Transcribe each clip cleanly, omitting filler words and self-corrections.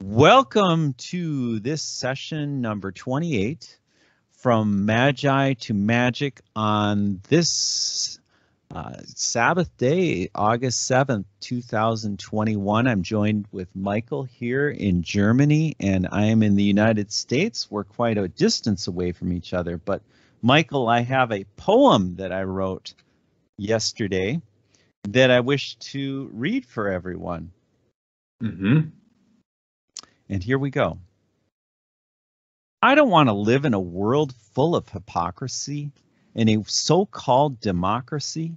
Welcome to this session number 28 from Magi to Magic on this Sabbath day, August 7th, 2021. I'm joined with Michael here in Germany, and I am in the United States. We're quite a distance away from each other, but Michael, I have a poem that I wrote yesterday that I wish to read for everyone. And here we go. I don't want to live in a world full of hypocrisy, in a so-called democracy.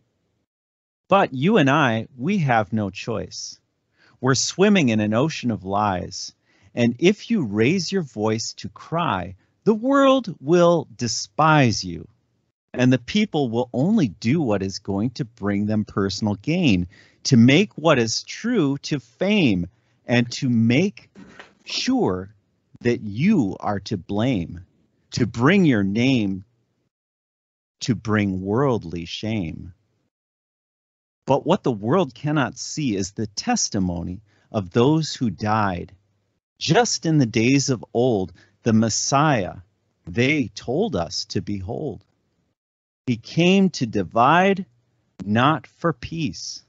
But you and I, we have no choice. We're swimming in an ocean of lies. And if you raise your voice to cry, the world will despise you. And the people will only do what is going to bring them personal gain, to make what is true to fame, and to make sure that you are to blame, to bring your name, to bring worldly shame. But what the world cannot see is the testimony of those who died. Just in the days of old, the Messiah, they told us to behold. He came to divide, not for peace,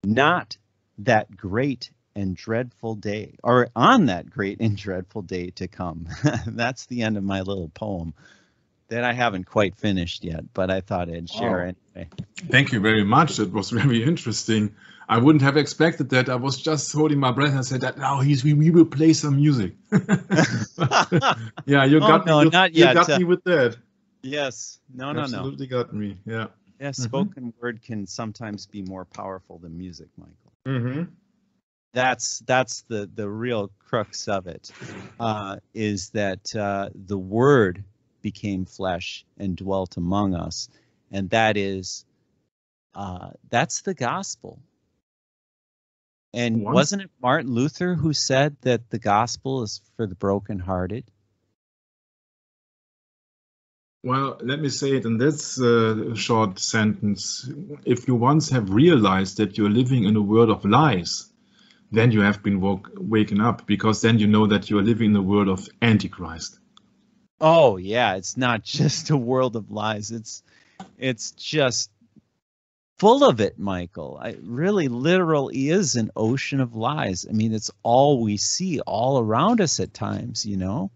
not that great and dreadful day, or on that great and dreadful day to come. That's the end of my little poem that I haven't quite finished yet, but I thought I'd share anyway. Thank you very much. That was very interesting. I wouldn't have expected that. I was just holding my breath and said that now we will play some music. Yeah, you got me. You got me with that. Yes. No. Absolutely got me. Yeah. Yeah. Spoken word can sometimes be more powerful than music, Michael. That's the real crux of it, is that the Word became flesh and dwelt among us, and that's the gospel. And wasn't it Martin Luther who said that the gospel is for the brokenhearted? Well, let me say it in this short sentence. If you once have realized that you're living in a world of lies, then you have been waken up, because then you know that you are living in a world of Antichrist. Oh yeah, it's not just a world of lies. It's just full of it, Michael. Really literally is an ocean of lies. I mean, it's all we see all around us at times, you know.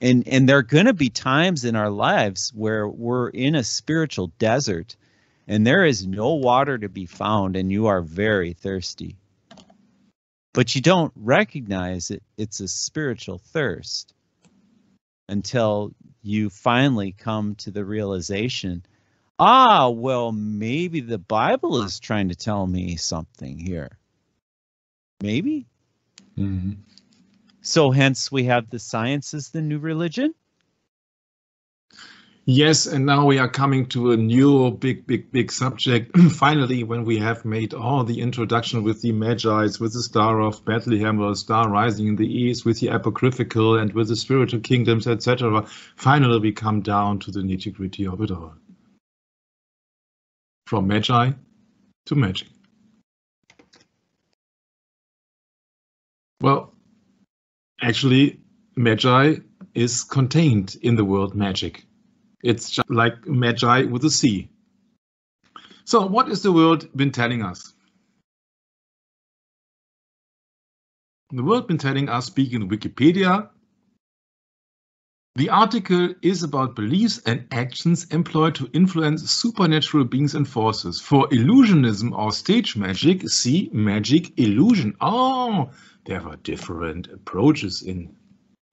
And there are going to be times in our lives where we're in a spiritual desert and there is no water to be found and you are very thirsty. But you don't recognize it's a spiritual thirst until you finally come to the realization, well, maybe the Bible is trying to tell me something here. Maybe. So hence we have the science as the new religion. Yes, and now we are coming to a new big subject. Finally, when we have made all the introduction with the Magi, with the Star of Bethlehem or Star rising in the east, with the apocryphal and with the spiritual kingdoms, etc., finally we come down to the nitty-gritty of it all. From Magi to magic. Well, actually, Magi is contained in the word magic. It's just like Magi with a C. So what has the world been telling us? The world been telling us, speaking Wikipedia, the article is about beliefs and actions employed to influence supernatural beings and forces. For illusionism or stage magic, see magic illusion. Oh, there were different approaches in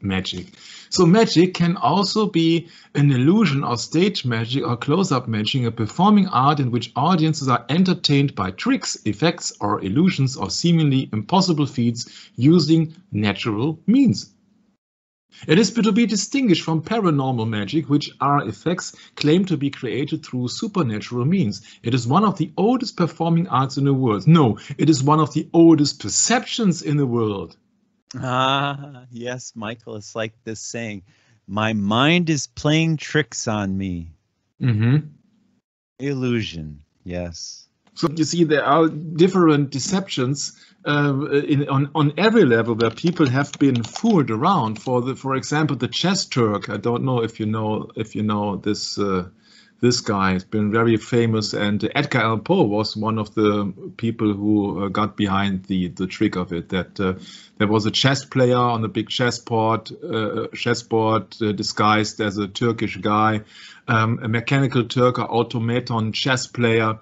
magic. So magic can also be an illusion or stage magic or close-up magic, a performing art in which audiences are entertained by tricks, effects, or illusions or seemingly impossible feats using natural means. It is to be distinguished from paranormal magic, which are effects claimed to be created through supernatural means. It is one of the oldest performing arts in the world. No, it is one of the oldest perceptions in the world. Yes, Michael, it's like this saying, my mind is playing tricks on me. Illusion, yes. So you see, there are different deceptions on every level where people have been fooled around. For example, the chess Turk. I don't know if you know this guy. Has been very famous, and Edgar Allan Poe was one of the people who got behind the trick of it. That there was a chess player on a big chessboard disguised as a Turkish guy, a mechanical Turk or automaton chess player.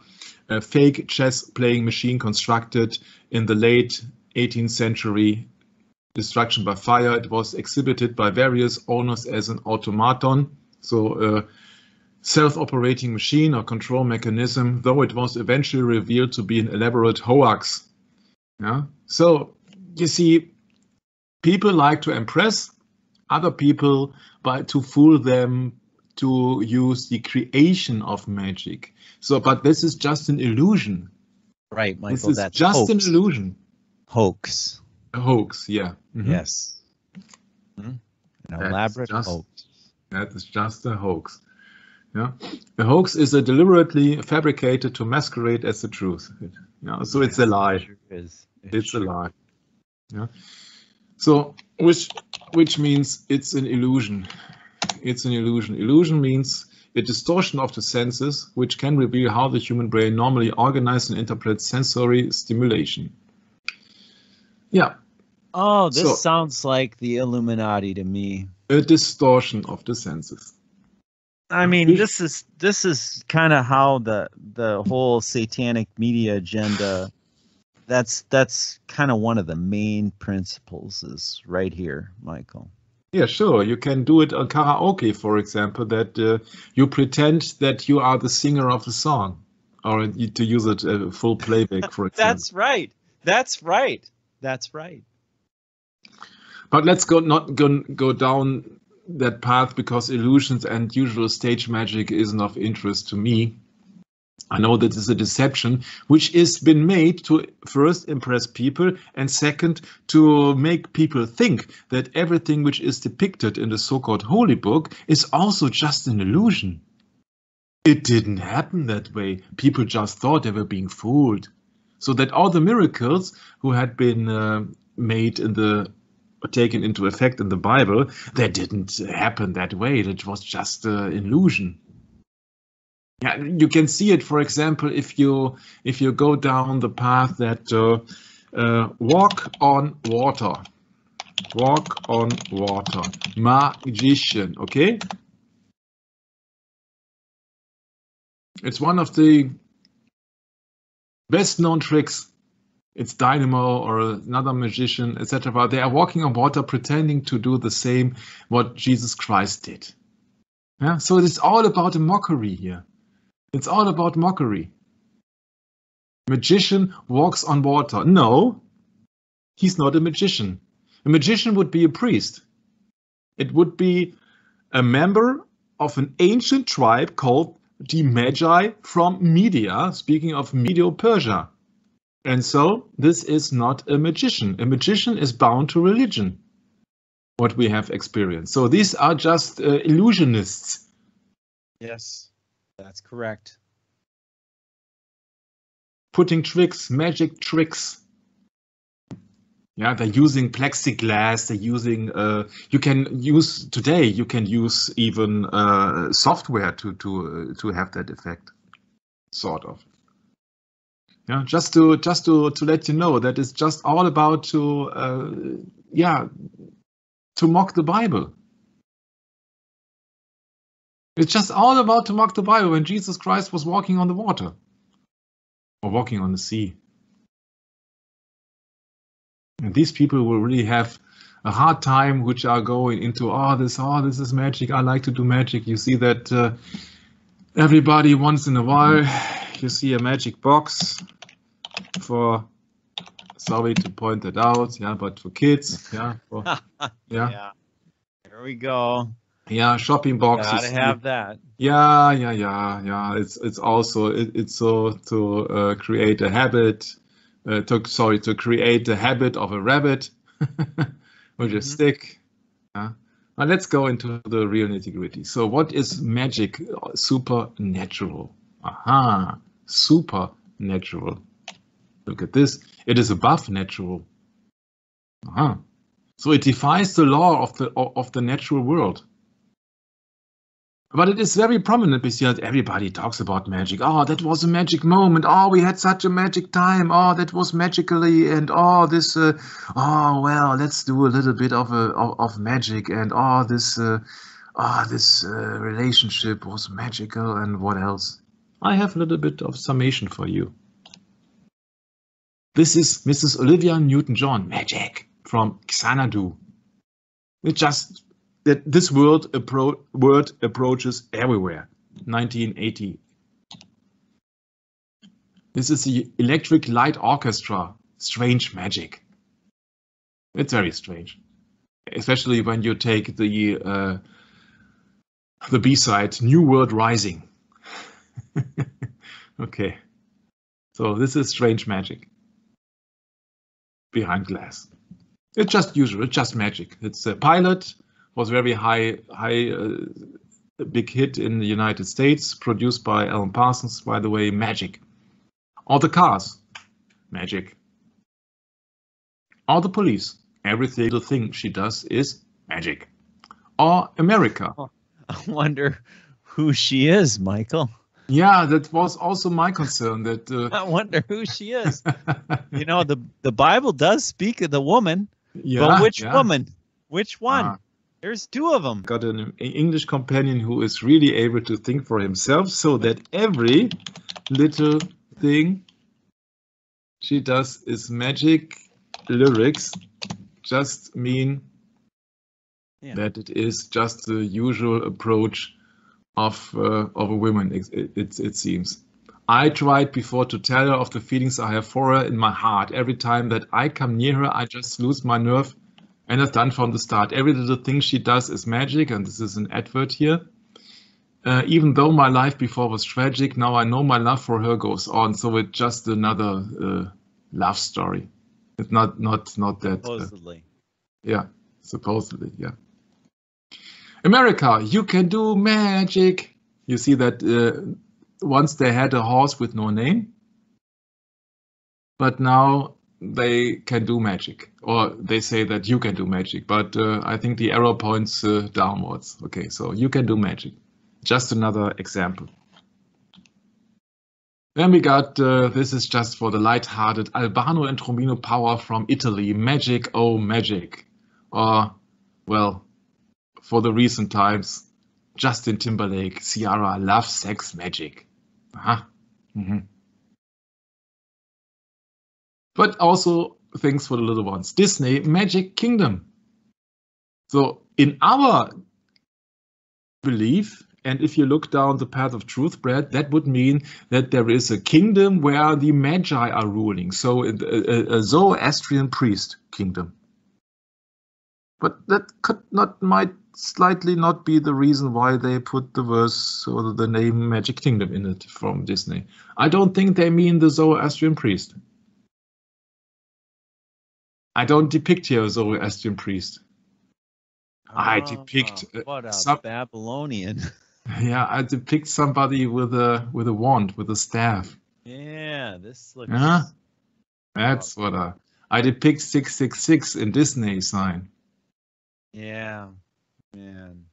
A fake chess playing machine constructed in the late 18th century, destruction by fire. It was exhibited by various owners as an automaton, so a self-operating machine or control mechanism, though it was eventually revealed to be an elaborate hoax. Yeah? So you see, people like to impress other people to fool them, to use the creation of magic. So, but this is just an illusion. Right, Michael, this is that's just hoax. an illusion. Hoax. A hoax, yeah. Mm-hmm. Yes. An elaborate hoax. That is just a hoax. Yeah. A hoax is a deliberately fabricated to masquerade as the truth. So yes, it's a lie. It sure is. It's a lie. Yeah. So which means it's an illusion. It's an illusion. Illusion means a distortion of the senses, which can reveal how the human brain normally organizes and interprets sensory stimulation. Yeah. Oh, this sounds like the Illuminati to me. A distortion of the senses. I mean, this is kind of how the whole satanic media agenda. That's kind of one of the main principles is right here, Michael. Yeah, sure. You can do it on karaoke, for example, that you pretend that you are the singer of the song, or to use it full playback, for example. That's right. That's right. That's right. But let's not go down that path, because illusions and usual stage magic isn't of interest to me. I know that is a deception which has been made to first impress people, and second to make people think that everything which is depicted in the so-called holy book is also just an illusion. It didn't happen that way. People just thought they were being fooled. So that all the miracles who had been made taken into effect in the Bible, they didn't happen that way. It was just an illusion. Yeah, you can see it, for example, if you go down the path that walk on water, magician, okay? It's one of the best known tricks. It's Dynamo or another magician, etc. They are walking on water, pretending to do the same what Jesus Christ did. Yeah, so it's all about a mockery here. It's all about mockery. Magician walks on water. No, he's not a magician. A magician would be a priest. It would be a member of an ancient tribe called the Magi from Media, speaking of Medo-Persia. And so this is not a magician. A magician is bound to religion, what we have experienced. So these are just illusionists. Yes. That's correct. Putting tricks, magic tricks. Yeah, they're using plexiglass. They're using. You can use even software to have that effect, sort of. Yeah, just to let you know that it's just all about to mock the Bible. It's just all about to mock the Bible when Jesus Christ was walking on the water or walking on the sea. And these people will really have a hard time, which are going into, this is magic. I like to do magic. You see that everybody once in a while, you see a magic box for, sorry to point that out, but for kids, yeah. Yeah. Here we go. Yeah, shopping boxes. Gotta have that. Yeah. It's also it's so to create a habit. To create the habit of a rabbit, which is stick. Now let's go into the real nitty-gritty. So what is magic? Supernatural. Aha, supernatural. natural. Look at this. It is above natural. So it defies the law of the natural world. But it is very prominent because everybody talks about magic. Oh, that was a magic moment. Oh, we had such a magic time. Oh, that was magically. And oh, this. Oh, well, let's do a little bit of magic. And oh, this relationship was magical. And what else? I have a little bit of summation for you. This is Mrs. Olivia Newton-John, magic from Xanadu. It just that this word approaches everywhere. 1980. This is the Electric Light Orchestra. Strange magic. It's very strange, especially when you take the B-side, New World Rising. Okay, so this is strange magic behind glass. It's just usual. It's just magic. It's a pilot. Was very high big hit in the United States, produced by Alan Parsons, by the way, magic. All the cars, magic. All the police, every single thing she does is magic. Or America. I wonder who she is, Michael. Yeah, that was also my concern. That I wonder who she is. You know, the Bible does speak of the woman, but which woman? Which one? There's two of them. Got an English companion who is really able to think for himself, so that every little thing she does is magic. Lyrics just mean that it is just the usual approach of a woman. It seems. I tried before to tell her of the feelings I have for her in my heart. Every time that I come near her, I just lose my nerve. And it's done from the start. Every little thing she does is magic, and this is an advert here. Even though my life before was tragic, now I know my love for her goes on. So it's just another love story. It's not that. Supposedly. Supposedly, yeah. America, you can do magic. You see that once they had a horse with no name, but now they can do magic, or they say that you can do magic, but I think the arrow points downwards. Okay, so you can do magic. Just another example. Then we got, this is just for the light-hearted, Albano and Romino Power from Italy. Magic, oh magic. Or, well, for the recent times, Justin Timberlake, Ciara, love, sex, magic. But also things for the little ones. Disney, Magic Kingdom. So in our belief, and if you look down the path of truth, Brad, that would mean that there is a kingdom where the Magi are ruling. So a Zoroastrian priest kingdom. But that might slightly not be the reason why they put the verse or the name Magic Kingdom in it from Disney. I don't think they mean the Zoroastrian priest. I don't depict here a Zoroastrian priest. I depict what a Babylonian. Yeah, I depict somebody with a wand, with a staff. Yeah, this looks. That's what I depict 666 in Disney sign. Yeah, man.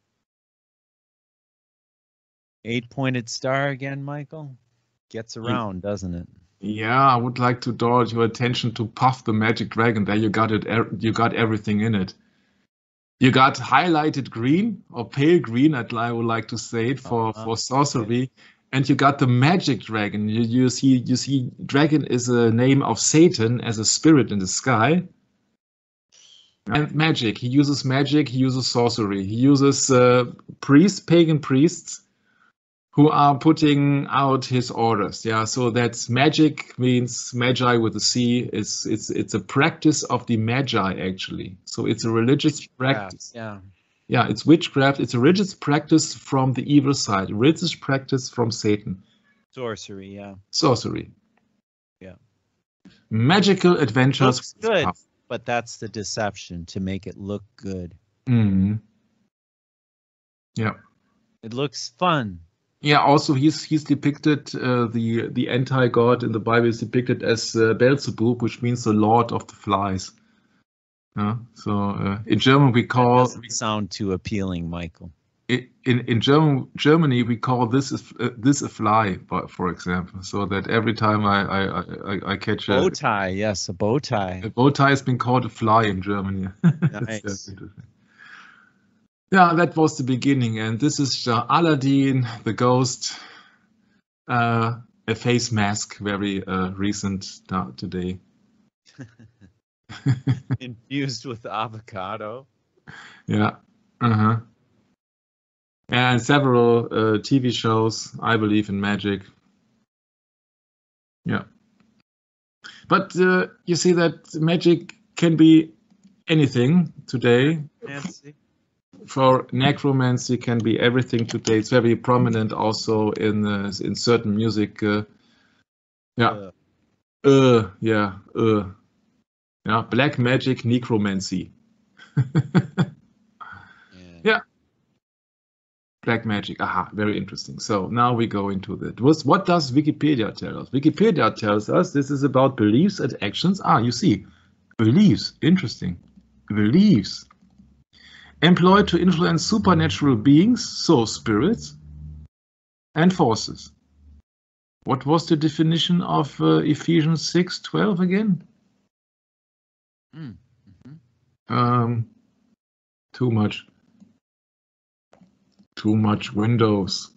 8-pointed star again, Michael. Gets around, doesn't it? Yeah, I would like to draw your attention to Puff the Magic Dragon. There you got it. You got everything in it. You got highlighted green or pale green, I would like to say it for sorcery, and you got the Magic Dragon. You see, dragon is a name of Satan as a spirit in the sky. And magic. He uses magic. He uses sorcery. He uses pagan priests, who are putting out his orders. Yeah, so that's magic means Magi with a C. It's a practice of the Magi actually. So it's a religious practice. Yeah, it's witchcraft. It's a religious practice from the evil side. A religious practice from Satan. Sorcery. Yeah. Sorcery. Yeah. Magical adventures. Looks good, but that's the deception, to make it look good. Mm-hmm. Yeah. It looks fun. Yeah, also he's depicted, the anti-god in the Bible is depicted as Beelzebub, which means the Lord of the Flies. So in German we call... That doesn't sound too appealing, Michael. In Germany we call this a fly, for example, so that every time I catch bow tie, yes, a bow tie. A bow tie has been called a fly in Germany. Nice. Yeah, that was the beginning, and this is Aladdin, the ghost, a face mask, very recent today. Infused with avocado. Yeah. And several TV shows. I believe in magic. Yeah. But you see that magic can be anything today. Nancy. For necromancy can be everything today. It's very prominent also in certain music. Yeah. Black magic, necromancy. Yeah. Black magic. Aha, very interesting. So now we go into that. What does Wikipedia tell us? Wikipedia tells us this is about beliefs and actions. You see, beliefs. Interesting. Beliefs. Employed to influence supernatural beings, so spirits, and forces. What was the definition of Ephesians 6:12 again? Too much Windows.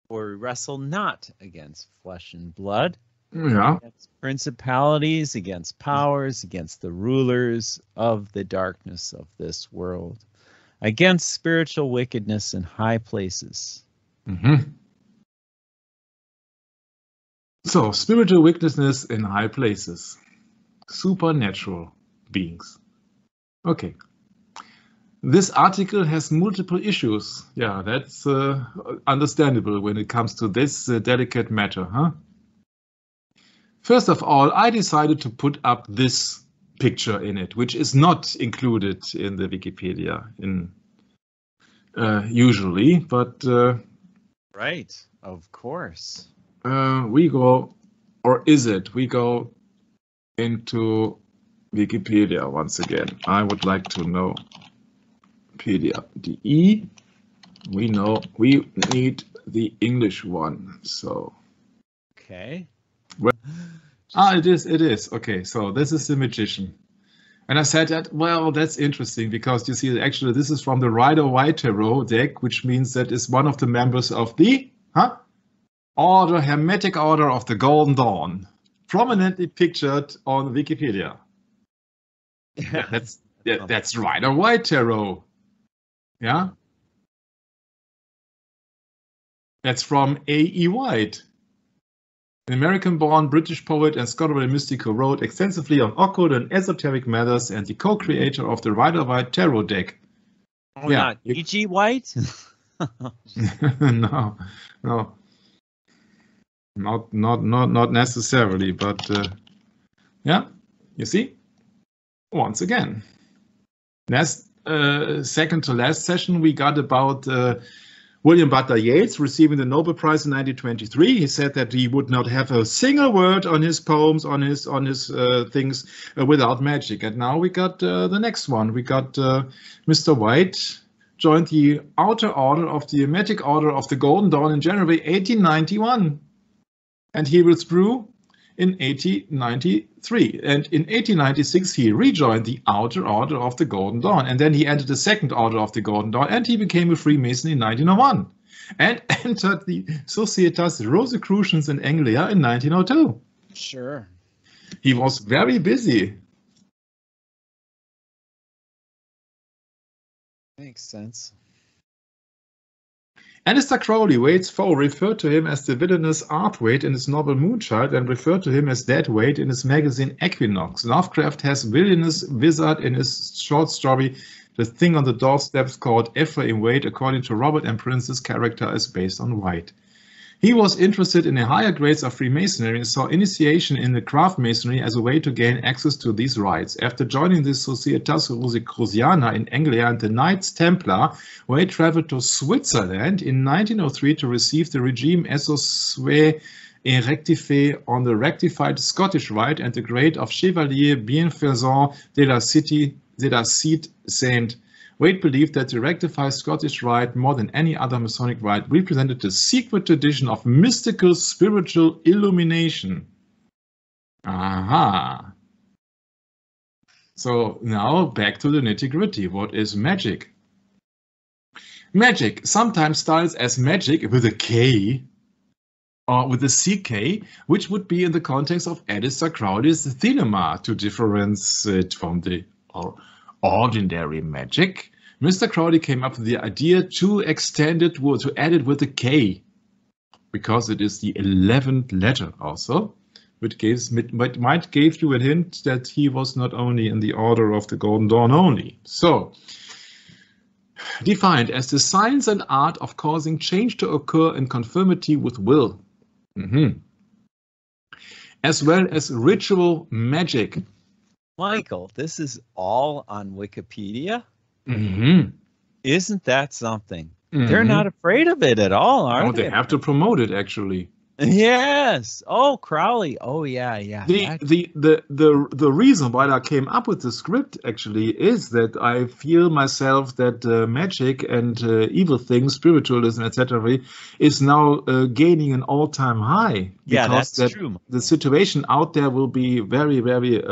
For we wrestle not against flesh and blood, Yeah. against principalities, against powers, against the rulers of the darkness of this world, against spiritual wickedness in high places. So, spiritual wickedness in high places. Supernatural beings. Okay. This article has multiple issues. Yeah, that's understandable when it comes to this delicate matter, huh? First of all, I decided to put up this picture in it, which is not included in the Wikipedia usually, but right, of course. We go, or is it? We go into Wikipedia once again. I would like to know. Wikipedia.de. We know we need the English one. So. Okay. Well, it is. Okay, so this is the magician. And I said that, well, that's interesting because you see, actually, this is from the Rider-Waite Tarot deck, which means that is one of the members of the Order, Hermetic Order of the Golden Dawn, prominently pictured on Wikipedia. That's Rider-Waite Tarot. Yeah. That's from A.E. White. An American-born British poet and scholarly mystic who wrote extensively on occult and esoteric matters and the co-creator of the Rider-Waite Tarot deck. Oh, yeah. Not E.G. White? No. Not necessarily, but yeah, you see, once again. Second to last session, we got about William Butler Yeats receiving the Nobel Prize in 1923. He said that he would not have a single word on his poems, on his things without magic. And now we got the next one. We got Mr. White joined the Outer Order of the Hermetic Order of the Golden Dawn in January 1891. And he withdrew in 1893. And in 1896, he rejoined the Outer Order of the Golden Dawn. And then he entered the Second Order of the Golden Dawn, and he became a Freemason in 1901. And entered the Societas Rosicrucians in Anglia in 1902. Sure. He was very busy. Makes sense. Aleister Crowley, Waite's foe, referred to him as the villainous Arthwaite in his novel Moonchild and referred to him as Deadwaite in his magazine Equinox. Lovecraft has villainous wizard in his short story The Thing on the Doorsteps called Ephraim Waite. According to Robert M. Prince's character is based on White. He was interested in the higher grades of Freemasonry and saw initiation in the craft masonry as a way to gain access to these rites. After joining the Societas Rosicruciana in Anglia and the Knights Templar, where he traveled to Switzerland in 1903 to receive the regime Esso et Rectifié on the rectified Scottish rite and the grade of Chevalier Bienfaisant de la Cite Saint. Wade believed that the rectified Scottish rite, more than any other Masonic rite, represented the secret tradition of mystical spiritual illumination. Aha. So now back to the nitty-gritty. What is magic? Magic, sometimes styled as magic with a K or with a CK, which would be in the context of Alistair Crowley's thelema to differentiate from the ordinary magic. Mr. Crowley came up with the idea to extend it, to add it with a K, because it is the 11th letter also, which might give you a hint that he was not only in the Order of the Golden Dawn only. So, defined as the science and art of causing change to occur in conformity with will, as well as ritual magic. Michael, this is all on Wikipedia? Isn't that something? They're not afraid of it at all, are they? They have to promote it, actually. Yes. Oh, Crowley. Oh, yeah. The reason why I came up with the script actually is that I feel myself that magic and evil things, spiritualism, etc., is now gaining an all-time high. Yeah, that's true. The situation out there will be very, very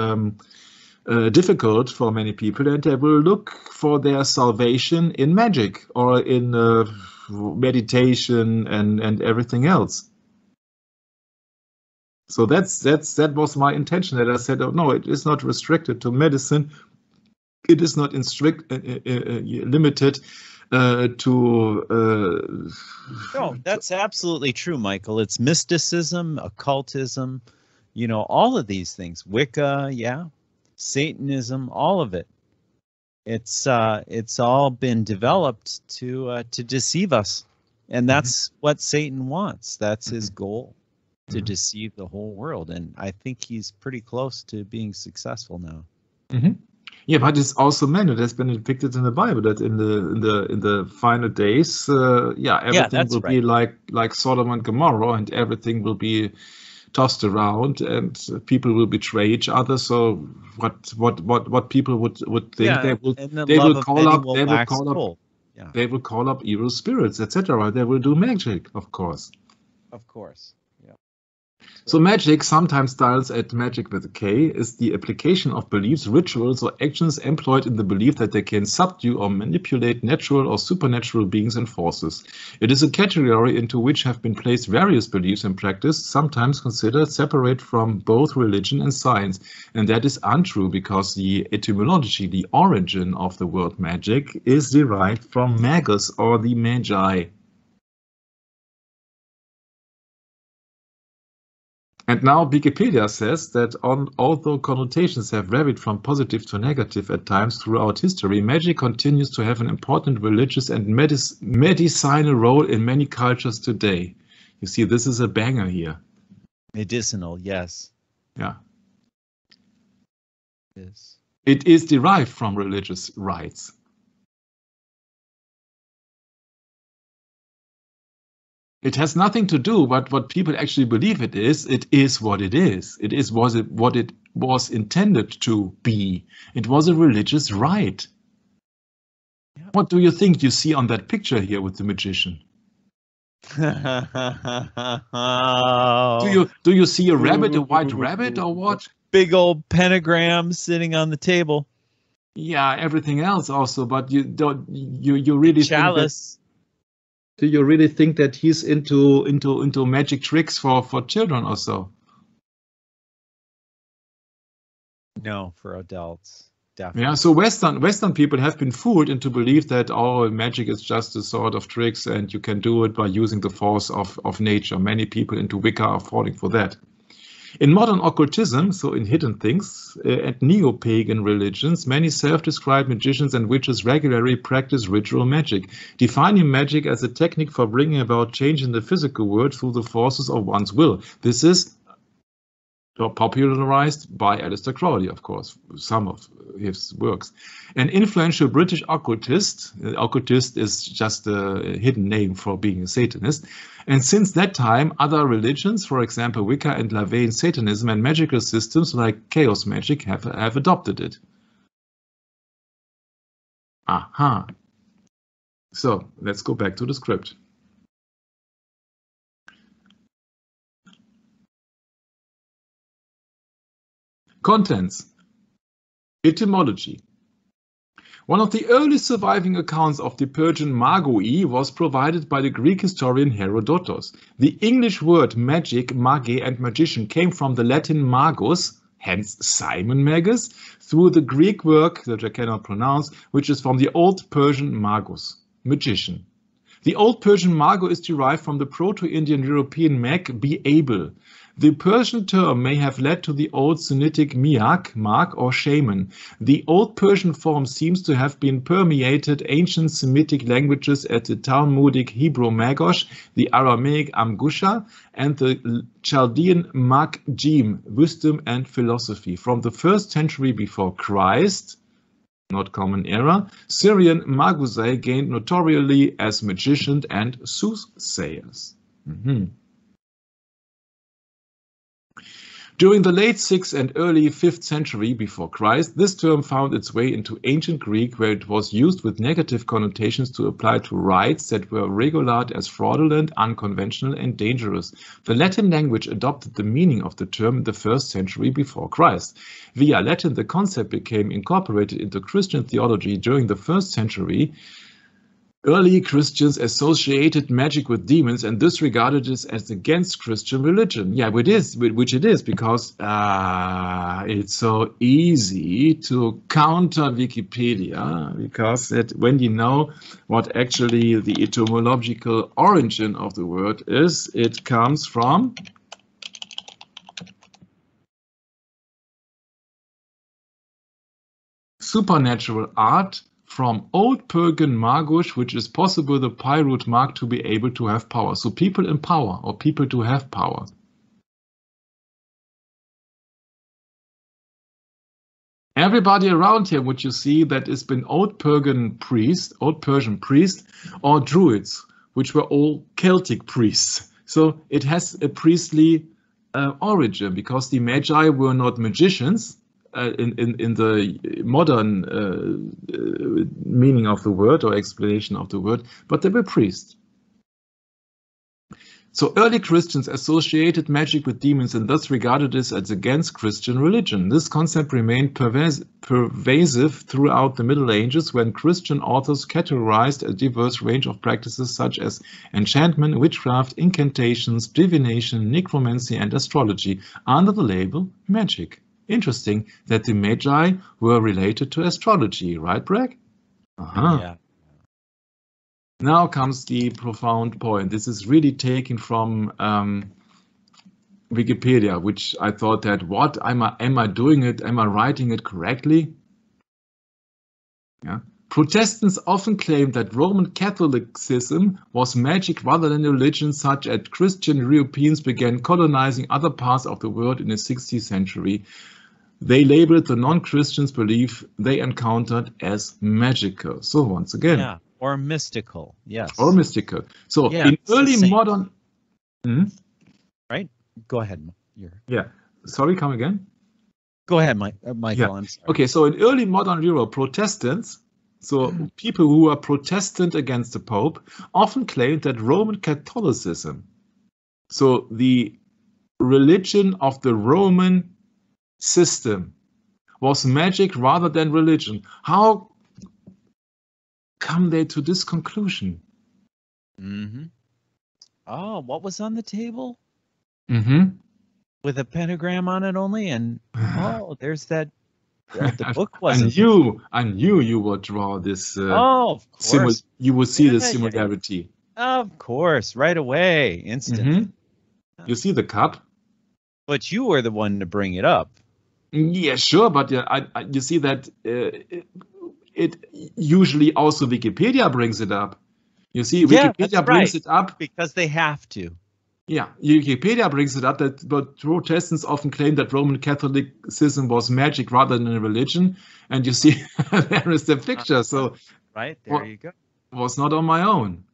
difficult for many people, and they will look for their salvation in magic or in meditation and everything else. So that was my intention. That I said, oh, no, it is not restricted to medicine. It is not limited to. No, that's absolutely true, Michael. It's mysticism, occultism, all of these things. Wicca, yeah. Satanism, all of it. It's all been developed to deceive us, and that's what Satan wants. That's his goal, to deceive the whole world. And I think he's pretty close to being successful now. Yeah, but it's also meant. It has been depicted in the Bible that in the final days, everything will be like Sodom and Gomorrah, and everything will be tossed around, and people will betray each other. So what people would think, they will call up evil spirits, etc. They will do magic, of course. Yeah. So magic, sometimes styled as magic with a K, is the application of beliefs, rituals, or actions employed in the belief that they can subdue or manipulate natural or supernatural beings and forces. It is a category into which have been placed various beliefs and practice, sometimes considered separate from both religion and science. And that is untrue, because the etymology, the origin of the word magic, is derived from magus or the Magi. And now Wikipedia says that although connotations have varied from positive to negative at times throughout history, magic continues to have an important religious and medicinal role in many cultures today. You see, this is a banger here. Medicinal, yes. Yeah. Yes. It is derived from religious rites. It has nothing to do with what people actually believe it is. It is what it is. It is what it was intended to be. It was a religious rite. Yeah. What do you think you see on that picture here with the magician? Do you see a rabbit, a white rabbit, or what? Big old pentagram sitting on the table. Yeah, everything else also, but you really chalice. Do you really think that he's into magic tricks for children or so? No, for adults, definitely. Yeah, so Western people have been fooled into belief that magic is just a sort of tricks and you can do it by using the force of nature. Many people into Wicca are falling for that. In modern occultism, so in hidden things, and neo-pagan religions, many self-described magicians and witches regularly practice ritual magic, defining magic as a technique for bringing about change in the physical world through the forces of one's will. This is popularized by Aleister Crowley, of course, some of his works. An influential British occultist, occultist is just a hidden name for being a Satanist, and since that time, other religions, for example, Wicca and Laveyan Satanism and magical systems like chaos magic have adopted it. Aha. So, let's go back to the script. Contents. Etymology. One of the earliest surviving accounts of the Persian Magoi was provided by the Greek historian Herodotus. The English word magic, mage, and magician came from the Latin magus, hence Simon Magus, through the Greek work that I cannot pronounce, which is from the Old Persian magus, magician. The Old Persian mago is derived from the Proto-Indian European mag, be able. The Persian term may have led to the Old Semitic miak, mark, or shaman. The Old Persian form seems to have been permeated ancient Semitic languages at the Talmudic Hebrew magosh, the Aramaic amgusha, and the Chaldean makjim, wisdom and philosophy. From the 1st century before Christ, not common era, Syrian magusai gained notoriety as magicians and soothsayers. During the late 6th and early 5th century before Christ, this term found its way into ancient Greek, where it was used with negative connotations to apply to rites that were regarded as fraudulent, unconventional, and dangerous. The Latin language adopted the meaning of the term in the 1st century before Christ. Via Latin, the concept became incorporated into Christian theology during the 1st century. Early Christians associated magic with demons and thus regarded it as against Christian religion. Yeah, which it is, because it's so easy to counter Wikipedia, because when you know what actually the etymological origin of the word is, it comes from supernatural art, from Old Pagan magush, which is possible the Pi root mark to be able to have power. So people in power, or people to have power. Everybody around here, which you see, that has been Old Persian priest, or Druids, which were all Celtic priests. So it has a priestly origin, because the Magi were not magicians, in the modern meaning of the word or explanation of the word, but they were priests. So early Christians associated magic with demons and thus regarded this as against Christian religion. This concept remained pervasive throughout the Middle Ages, when Christian authors categorized a diverse range of practices such as enchantment, witchcraft, incantations, divination, necromancy, and astrology under the label magic. Interesting that the Magi were related to astrology, right, Bragg? Yeah. Now comes the profound point. This is really taken from Wikipedia, which I thought that, what, am I doing it? Am I writing it correctly? Yeah. Protestants often claim that Roman Catholicism was magic rather than a religion, such as Christian Europeans began colonizing other parts of the world in the 16th century. They labeled the non-Christians' belief they encountered as magical. So once again. Yeah, or mystical, yes. Or mystical. So yeah, in early modern... Right? Go ahead. Yeah. Sorry, come again? Go ahead, Michael. Yeah. I'm sorry. Okay, so in early modern Europe, Protestants, so people who are Protestant against the Pope, often claimed that Roman Catholicism, so the religion of the Roman system, was magic rather than religion. How come they to this conclusion? Oh, what was on the table? With a pentagram on it only, and there's that. The book wasn't. I knew you would draw this. Of course. You would see the similarity. Of course, right away, instant. You see the cup? But you were the one to bring it up. Yeah, sure, but you see that it usually also Wikipedia brings it up. You see, Wikipedia brings it up because they have to. Yeah, Wikipedia brings it up that but Protestants often claim that Roman Catholicism was magic rather than a religion, and you see there is the picture. So right there you go. Was not on my own.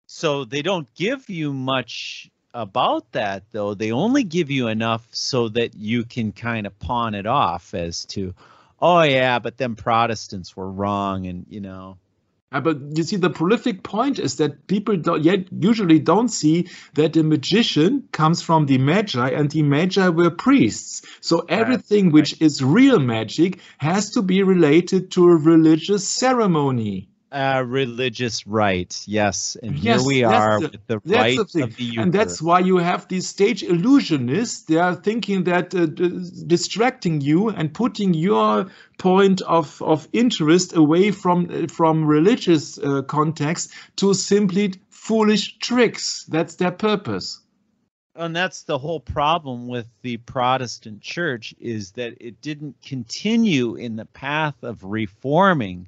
So they don't give you much about that, though. They only give you enough so that you can kind of pawn it off as to, oh yeah, but them Protestants were wrong, and you know. But you see, the prolific point is that people usually don't see that the magician comes from the Magi, and the Magi were priests. So everything which is real magic has to be related to a religious ceremony. Religious rite, yes. And here we are with the rite of the Eucharist. And that's why you have these stage illusionists. They are thinking that distracting you and putting your point of interest away from religious context to simply foolish tricks. That's their purpose. And that's the whole problem with the Protestant church, is that it didn't continue in the path of reforming.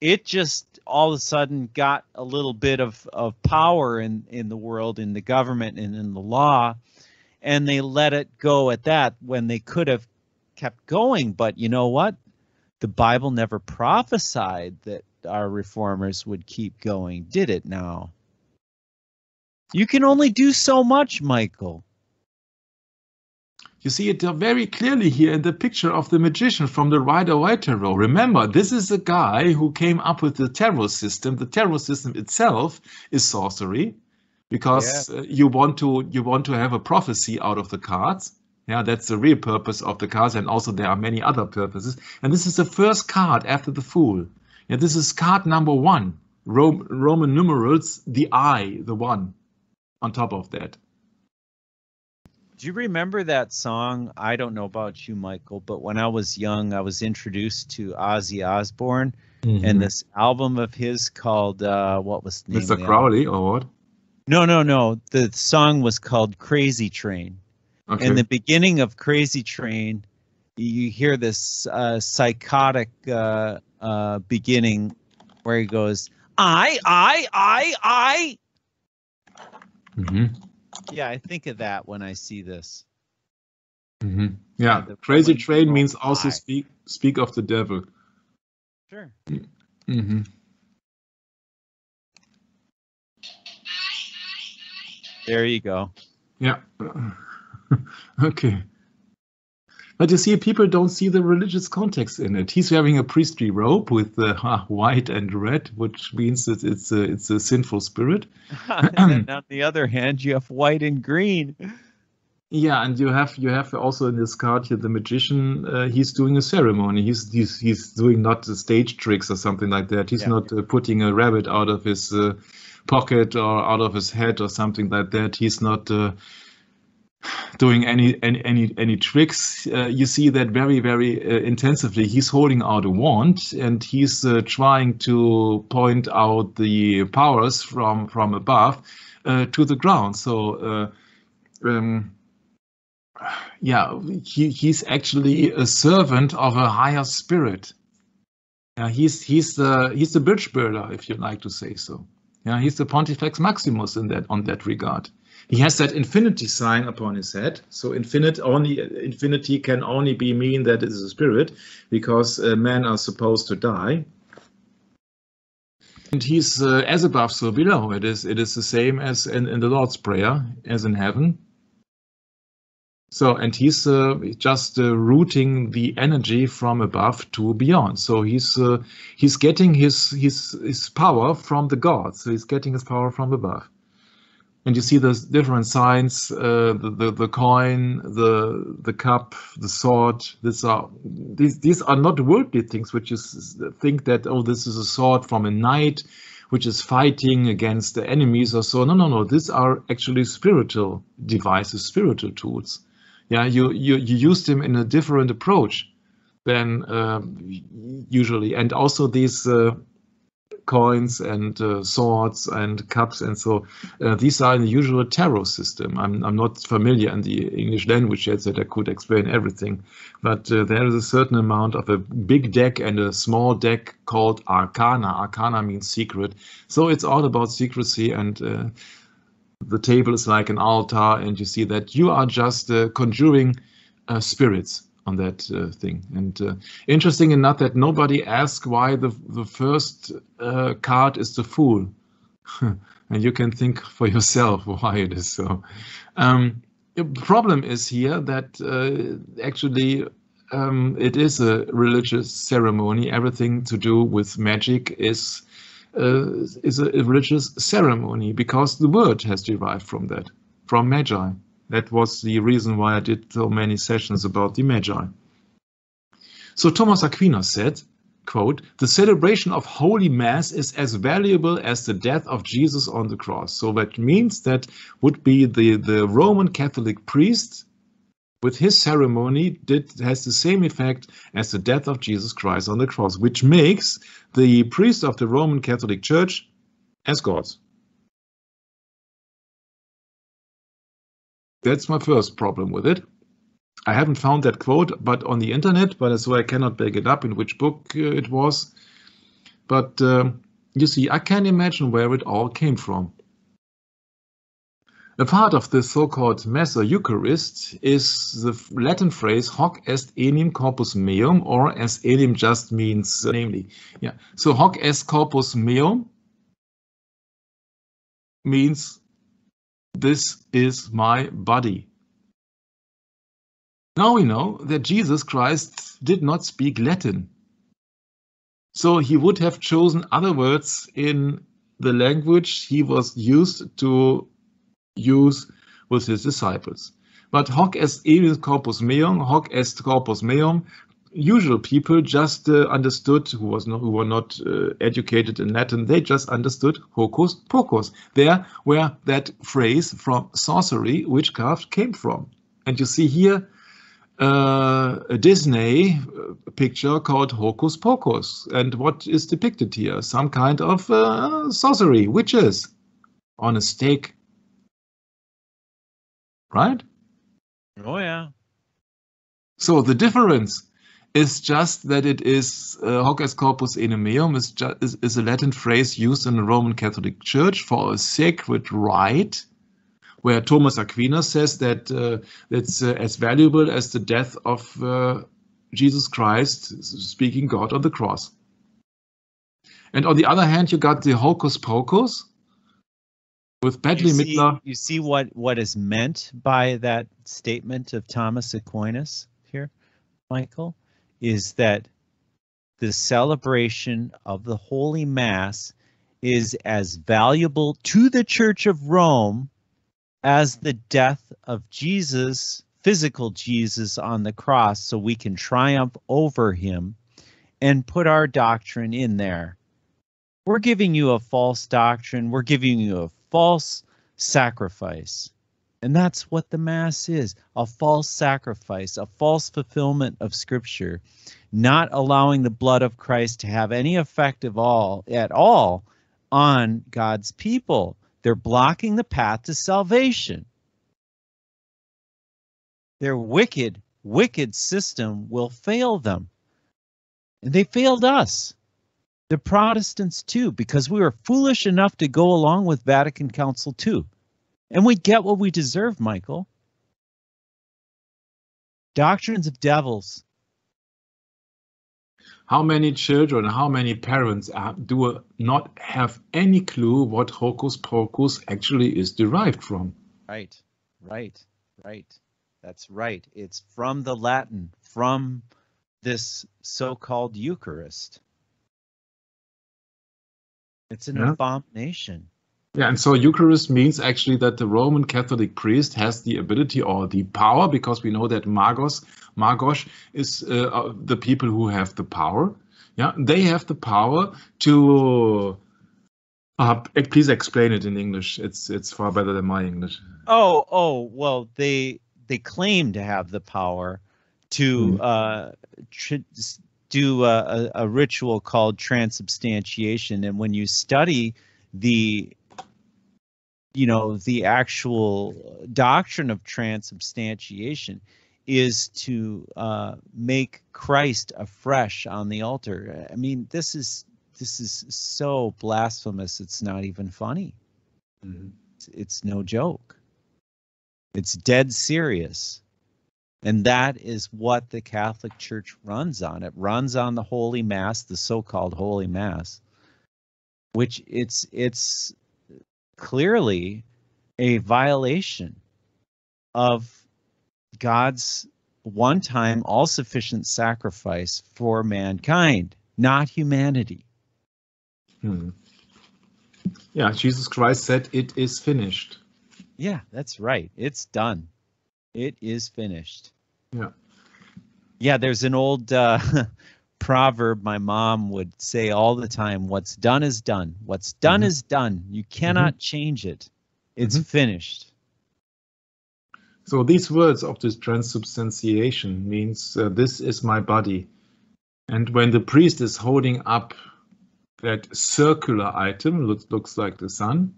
It just all of a sudden got a little bit of power in the world, in the government and in the law, and they let it go at that when they could have kept going. But you know what? The Bible never prophesied that our reformers would keep going, did it now? You can only do so much, Michael. You see it very clearly here in the picture of the magician from the Rider-Waite tarot. Remember, this is a guy who came up with the tarot system. The tarot system itself is sorcery, because you want to have a prophecy out of the cards. Yeah, that's the real purpose of the cards, and also there are many other purposes. And this is the first card after the Fool. Yeah, this is card number 1. Roman numerals, the I, the 1, on top of that. Do you remember that song? I don't know about you, Michael, but when I was young, I was introduced to Ozzy Osbourne, and this album of his called, what was the name? Mr. Crowley, or what? No. The song was called Crazy Train. Okay. In the beginning of Crazy Train, you hear this psychotic beginning where he goes, I. Yeah, I think of that when I see this. Yeah, Crazy Train means also speak of the devil. Sure. There you go. Yeah. Okay. But you see, people don't see the religious context in it. He's wearing a priestly robe with white and red, which means that it's a sinful spirit. And on the other hand, you have white and green. Yeah, and you have also in this card here the magician. He's doing a ceremony. He's doing not the stage tricks or something like that. He's not putting a rabbit out of his pocket or out of his head or something like that. He's not doing any tricks. You see that very, very intensively. He's holding out a wand, and he's trying to point out the powers from above to the ground. So he's actually a servant of a higher spirit. He's the bridge builder, if you like to say so. Yeah, he's the Pontifex Maximus on that regard. He has that infinity sign upon his head. So infinity can only be mean that it is a spirit, because men are supposed to die. And he's as above, so below. It is the same as in the Lord's Prayer, as in heaven. So, and he's just routing the energy from above to beyond. So he's getting his power from the gods. So he's getting his power from above. And you see the different signs, the coin, the cup, the sword. These are not worldly things, which is think that, oh, this is a sword from a knight, which is fighting against the enemies or so. No. These are actually spiritual devices, spiritual tools. Yeah, you use them in a different approach than usually. And also these coins and swords and cups, and so these are in the usual tarot system. I'm not familiar in the English language yet that I could explain everything, but there is a certain amount of a big deck and a small deck called arcana. Arcana means secret, so it's all about secrecy, and the table is like an altar, and you see that you are just conjuring spirits on that thing. And interesting enough that nobody asked why the first card is the Fool. And you can think for yourself why it is so. The problem is here that actually it is a religious ceremony. Everything to do with magic is a religious ceremony, because the word has derived from that, from Magi. That was the reason why I did so many sessions about the Magi. So Thomas Aquinas said, quote, "The celebration of Holy Mass is as valuable as the death of Jesus on the cross." So that means that would be the Roman Catholic priest with his ceremony has the same effect as the death of Jesus Christ on the cross, which makes the priest of the Roman Catholic Church as gods. That's my first problem with it. I haven't found that quote, but on the internet, but so I cannot back it up in which book it was. But you see, I can imagine where it all came from. A part of the so-called Mass or Eucharist is the Latin phrase hoc est enim corpus meum, or as enim just means namely. Yeah. So hoc est corpus meum means this is my body. Now we know that Jesus Christ did not speak Latin. So he would have chosen other words in the language he was used to use with his disciples. But hoc est enim corpus meum, hoc est corpus meum, usual people just understood, who were not educated in Latin, they just understood hocus pocus. There where that phrase from sorcery, witchcraft came from. And you see here a Disney picture called Hocus Pocus. And what is depicted here? Some kind of sorcery, witches on a stake. Right? Oh, yeah. So the difference is just that it is hoc est corpus enim meum is a Latin phrase used in the Roman Catholic Church for a sacred rite, where Thomas Aquinas says that it's as valuable as the death of Jesus Christ, speaking God on the cross. And on the other hand, you got the hocus pocus with Bette Midler. You see what is meant by that statement of Thomas Aquinas here, Michael, is that the celebration of the Holy Mass is as valuable to the Church of Rome as the death of Jesus, physical Jesus on the cross, so we can triumph over him and put our doctrine in there. We're giving you a false doctrine. We're giving you a false sacrifice. And that's what the Mass is, a false sacrifice, a false fulfillment of Scripture, not allowing the blood of Christ to have any effect at all on God's people. They're blocking the path to salvation. Their wicked system will fail them. And they failed us, the Protestants too, because we were foolish enough to go along with Vatican Council II. And we get what we deserve, Michael. Doctrines of devils. How many children, how many parents do not have any clue what hocus pocus actually is derived from? Right. That's right. It's from the Latin, from this so-called Eucharist. It's an abomination. Yeah, and so Eucharist means actually that the Roman Catholic priest has the ability or the power, because we know that Magos is the people who have the power. Yeah, they have the power to. Please explain it in English. It's far better than my English. Well, they claim to have the power to do a ritual called Transubstantiation, and when you study the actual doctrine of transubstantiation is to make Christ afresh on the altar. I mean, this is so blasphemous. It's not even funny. Mm-hmm. It's no joke. It's dead serious. And that is what the Catholic Church runs on. It runs on the Holy Mass, the so-called Holy Mass, which it's clearly a violation of God's one-time all-sufficient sacrifice for mankind, not humanity. Yeah, Jesus Christ said, "It is finished." Yeah, that's right. It's done. It is finished. Yeah. Yeah, there's an old proverb my mom would say all the time: what's done is done. What's done is done. You cannot change it. It's finished. So these words of this transubstantiation means this is my body. And when the priest is holding up that circular item, looks like the sun,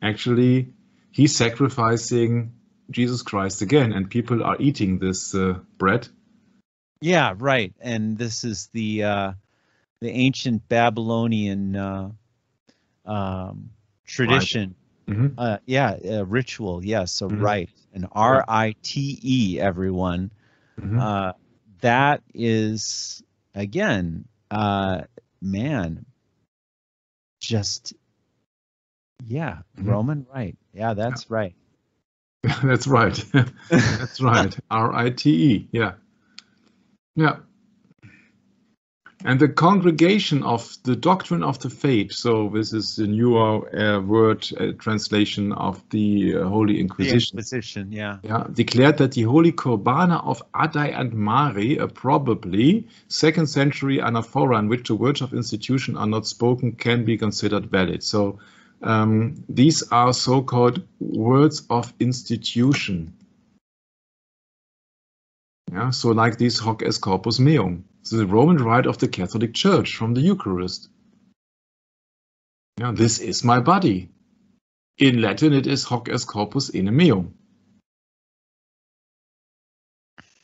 actually he's sacrificing Jesus Christ again, and people are eating this bread. Yeah, right. And this is the ancient Babylonian tradition. Right. Ritual. Yeah, so rite, and R-I-T-E, everyone. That is, again, man, just, Roman rite. Yeah, that's right. That's right. That's right. R-I-T-E. Yeah. And the congregation of the doctrine of the faith. So this is the newer word translation of the Holy Inquisition. Declared that the holy Kurbana of Addai and Mari, probably 2nd century anaphora in which the words of institution are not spoken, can be considered valid. So these are so-called words of institution. Yeah, so like this hoc est corpus meum, so the Roman rite of the Catholic Church from the Eucharist. Yeah, this is my body. In Latin, it is hoc est corpus in meum.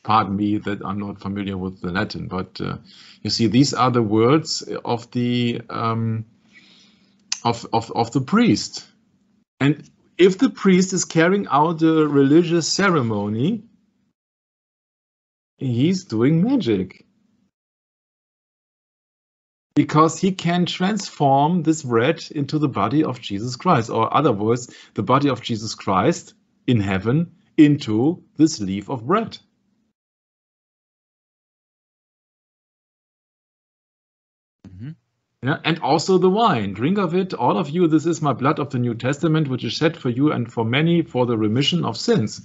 Pardon me that I'm not familiar with the Latin, but you see, these are the words of the of the priest. And if the priest is carrying out the religious ceremony, he's doing magic. Because he can transform this bread into the body of Jesus Christ, or other words, the body of Jesus Christ in heaven into this leaf of bread. Yeah, and also the wine. Drink of it, all of you. This is my blood of the New Testament, which is shed for you and for many for the remission of sins.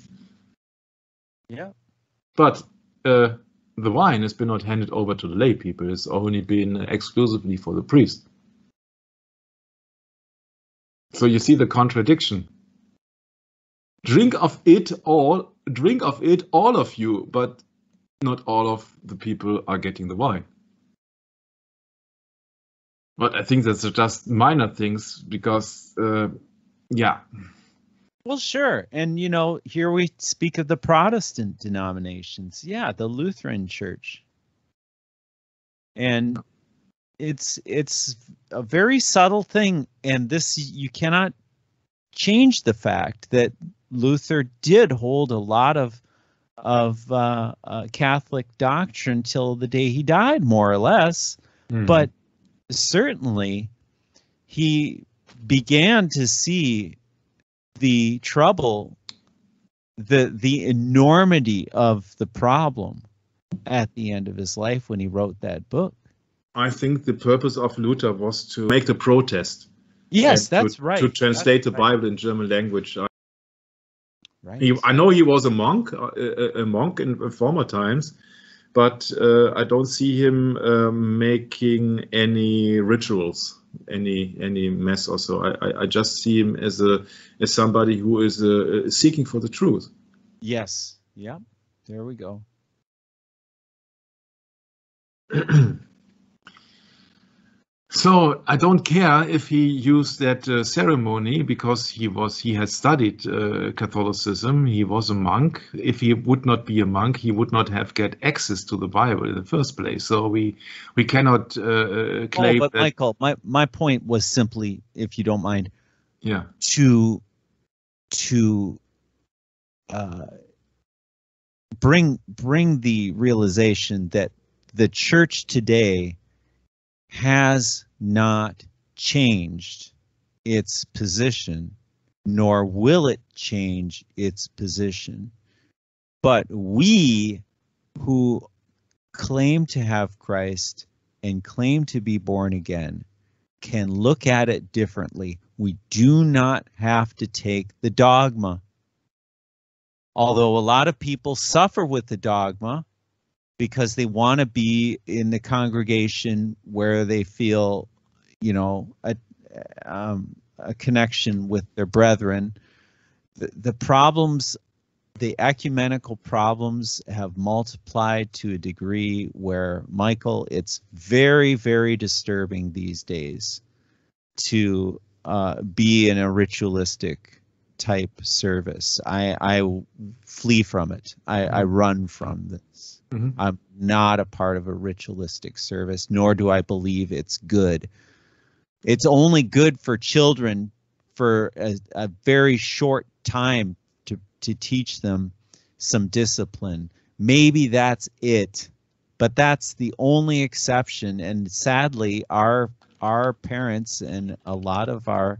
Yeah. But the wine has been not handed over to the lay people. It's only been exclusively for the priest. So you see the contradiction. Drink of it, all of you, but not all of the people are getting the wine. But I think that's just minor things because, yeah. Well, sure. And, here we speak of the Protestant denominations. Yeah, the Lutheran Church. And it's a very subtle thing. And this, you cannot change the fact that Luther did hold a lot of Catholic doctrine till the day he died, more or less. But certainly he began to see the trouble, the enormity of the problem at the end of his life when he wrote that book. I think the purpose of Luther was to make the protest. Yes, that's right. To translate the Bible in German language. Right. I know he was a monk in former times, but I don't see him making any rituals, any mess or so. I just see him as somebody who is seeking for the truth. Yes. Yeah. There we go. So I don't care if he used that ceremony because he had studied Catholicism. He was a monk. If he would not be a monk, he would not have get access to the Bible in the first place. So we cannot claim but that. Michael, my point was simply, if you don't mind, Yeah. to bring the realization that the church today has not changed its position, nor will it change its position. But we who claim to have Christ and claim to be born again can look at it differently. We do not have to take the dogma. Although a lot of people suffer with the dogma because they want to be in the congregation where they feel, you know, a connection with their brethren. The problems, the ecumenical problems have multiplied to a degree where, Michael, it's very, very disturbing these days to be in a ritualistic type service. I flee from it. I run from this. Mm-hmm. I'm not a part of a ritualistic service, nor do I believe it's good. It's only good for children for a very short time to teach them some discipline. Maybe that's it, but that's the only exception. And sadly, our parents and a lot of our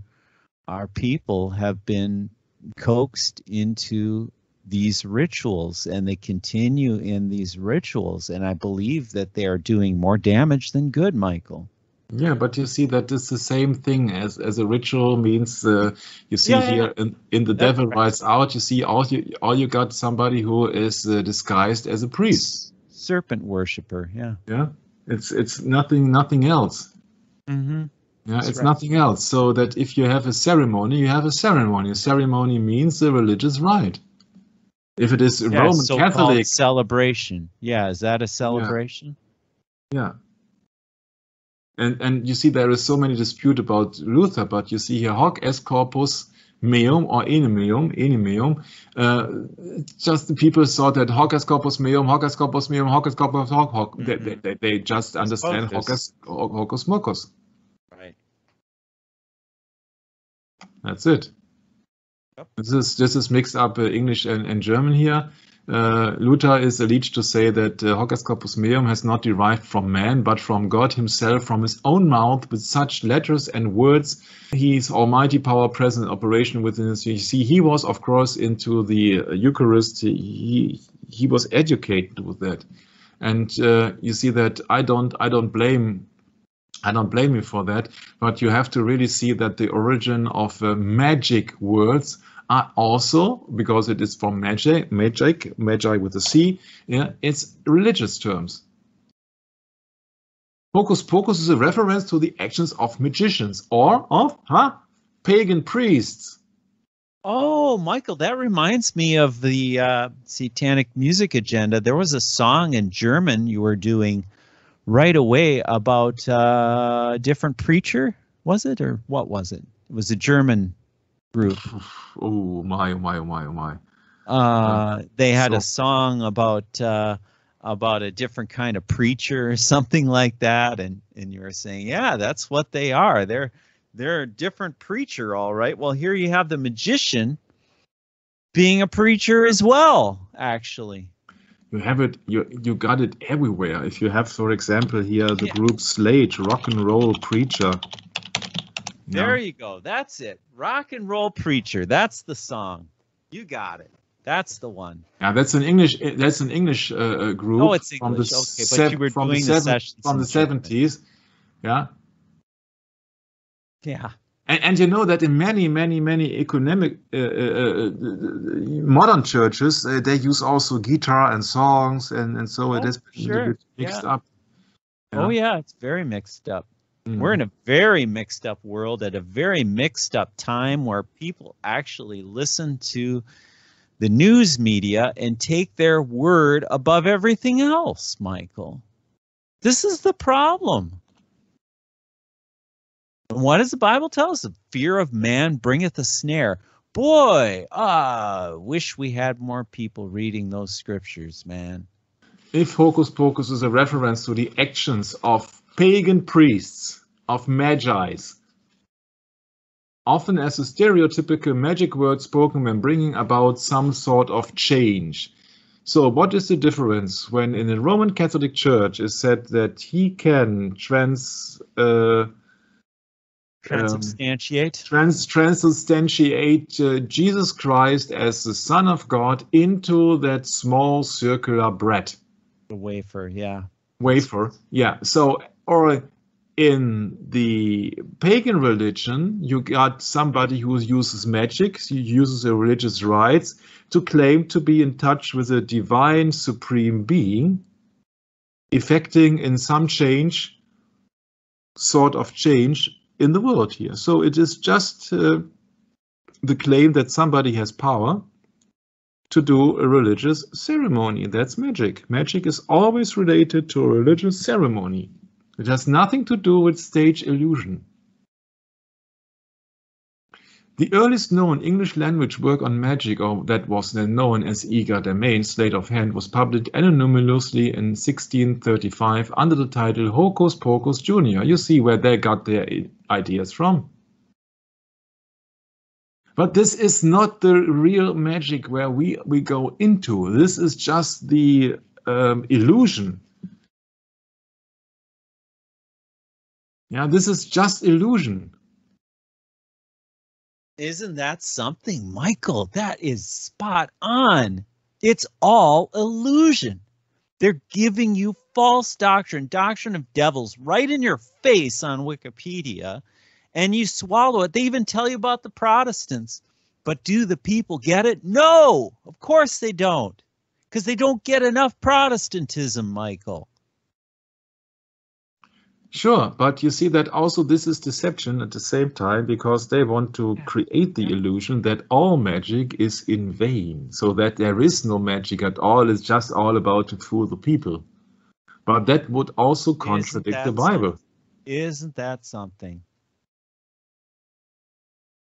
people have been coaxed into these rituals, and they continue in these rituals, and I believe that they are doing more damage than good, Michael. Yeah, but you see that it's the same thing as a ritual means. You see here in the devil rides out. You see all you got somebody who is disguised as a priest, serpent worshiper. Yeah. It's nothing else. Mm-hmm. Yeah, it's nothing else. So that if you have a ceremony, you have a ceremony. A ceremony means a religious rite. If it is Roman Catholic celebration, is that a celebration? Yeah. And you see there is so many dispute about Luther, but you see here hoc est corpus meum or enim meum. Just the people thought that hoc est corpus meum, hoc est corpus meum, hoc est corpus hoc. Mm-hmm. They just understand hocus mocus. Right. That's it. Yep. This is mixed up English and German here. Luther is alleged to say that hoc est corpus meum has not derived from man, but from God himself, from his own mouth, with such letters and words. His almighty power present in operation within us. You see, he was, of course, into the Eucharist. He was educated with that, and you see that I don't blame you for that, but you have to really see that the origin of magic words are also, because it is from magi with a C, it's religious terms. Hocus pocus is a reference to the actions of magicians or of pagan priests. Oh, Michael, that reminds me of the Satanic Music Agenda. There was a song in German you were doing right away about a different preacher, was it, or what was it? It was a German group. Oh my. They had a song about a different kind of preacher or something like that, and you were saying, yeah, that's what they are. They're a different preacher, all right. Well, here you have the magician being a preacher as well, actually. You have it. You got it everywhere. If you have, for example, here the group Slade, rock and roll preacher. There you go. That's it. Rock and roll preacher. That's the song. You got it. That's the one. Yeah, that's an English. That's an English group. Oh, it's English. Okay, but you were doing the sessions from the 70s. Yeah. Yeah. And you know that in many economic modern churches, they use also guitar and songs, and so it is mixed up. Yeah. Oh yeah, it's very mixed up. We're in a very mixed up world at a very mixed up time where people actually listen to the news media and take their word above everything else, Michael. This is the problem. And what does the Bible tell us? The fear of man bringeth a snare. Boy, wish we had more people reading those scriptures, man. If hocus pocus is a reference to the actions of pagan priests, of Magi's, often as a stereotypical magic word spoken when bringing about some sort of change. So what is the difference when in the Roman Catholic Church is said that he can Transubstantiate Jesus Christ as the Son of God into that small circular bread? The wafer, yeah. Wafer, yeah. So, or in the pagan religion, you got somebody who uses magic, who uses a religious rites to claim to be in touch with a divine supreme being, effecting in some change, sort of change in the world here. So it is just the claim that somebody has power to do a religious ceremony. That's magic. Magic is always related to a religious ceremony. It has nothing to do with stage illusion. The earliest known English language work on magic, or that was then known as Eager the Main, Sleight of Hand, was published anonymously in 1635 under the title Hocus Pocus Junior. You see where they got their ideas from. But this is not the real magic where we go into. This is just the illusion. Yeah, this is just illusion. Isn't that something, Michael? That is spot on. It's all illusion. They're giving you false doctrine of devils, right in your face on Wikipedia, and you swallow it. They even tell you about the Protestants. But do the people get it? No, of course they don't, because they don't get enough Protestantism, Michael. Sure, but you see that also this is deception at the same time, because they want to create the illusion that all magic is in vain, so that there is no magic at all. It's just all about to fool the people. But that would also contradict the Bible. Isn't that something?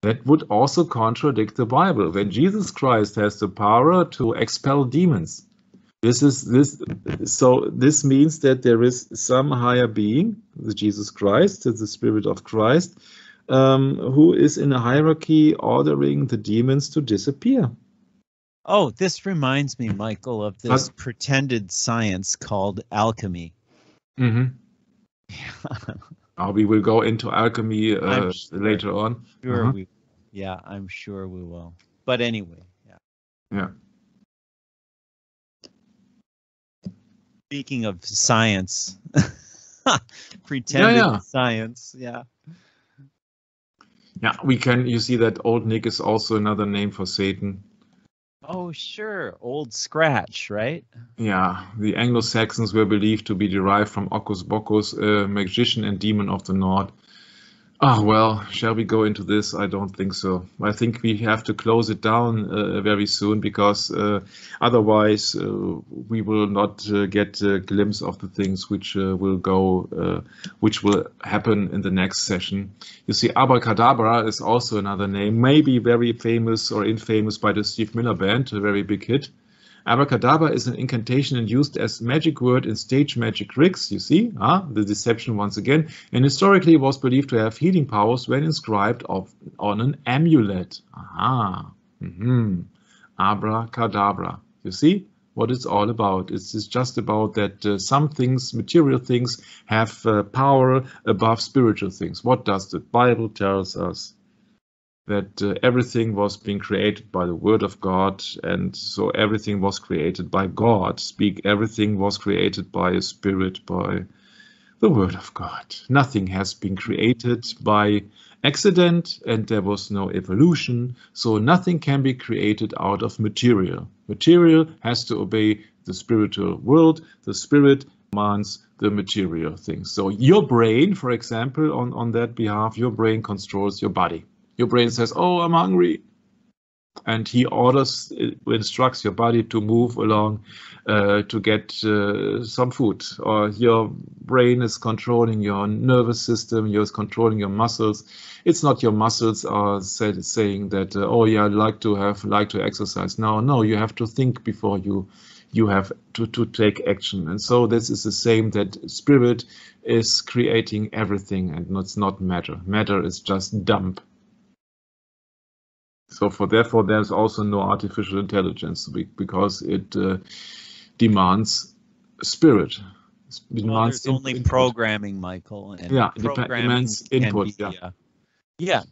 That would also contradict the Bible. When Jesus Christ has the power to expel demons, this means that there is some higher being, the Jesus Christ, the Spirit of Christ, who is in a hierarchy ordering the demons to disappear. Oh, this reminds me, Michael, of this pretended science called alchemy. Mm-hmm. We will go into alchemy later on. Sure yeah, I'm sure we will. But anyway, yeah. Speaking of science, pretended science, Yeah, we can. You see that Old Nick is also another name for Satan. Oh, sure, Old Scratch, right? Yeah, the Anglo-Saxons were believed to be derived from Ocus Bocus, a magician and demon of the north. Well, shall we go into this? I don't think so. I think we have to close it down very soon, because otherwise we will not get a glimpse of the things which will happen in the next session. You see, Abracadabra is also another name, maybe very famous or infamous by the Steve Miller Band, a very big hit. Abracadabra is an incantation and used as magic word in stage magic rigs. You see, the deception once again, and historically was believed to have healing powers when inscribed on an amulet. Abracadabra. You see what it's all about. It's just about that some things, material things, have power above spiritual things. What does the Bible tell us? That everything was being created by the word of God, and so everything was created by God. Everything was created by a spirit, by the word of God. Nothing has been created by accident, and there was no evolution, so nothing can be created out of material. Material has to obey the spiritual world. The spirit commands the material things. So your brain, for example, on that behalf, your brain controls your body. Your brain says, oh, I'm hungry. and he instructs your body to move along to get some food, or your brain is controlling your nervous system, you're controlling your muscles. It's not your muscles are saying that, oh yeah, I'd like to exercise. No, you have to think before you have to take action. And so this is the same, that spirit is creating everything, and it's not matter. Matter is just dump. So therefore there's also no artificial intelligence, because it demands spirit. There's only programming, Michael. And yeah, demands input.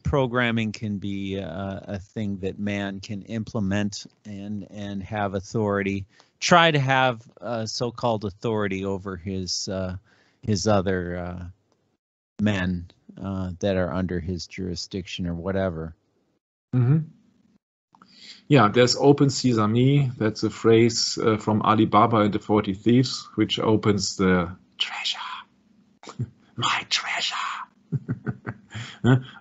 Programming can be a thing that man can implement and have authority. Try to have so-called authority over his other men that are under his jurisdiction or whatever. Mm-hmm. Yeah, there's open sesame. That's a phrase from Alibaba and the 40 Thieves, which opens the treasure, my treasure.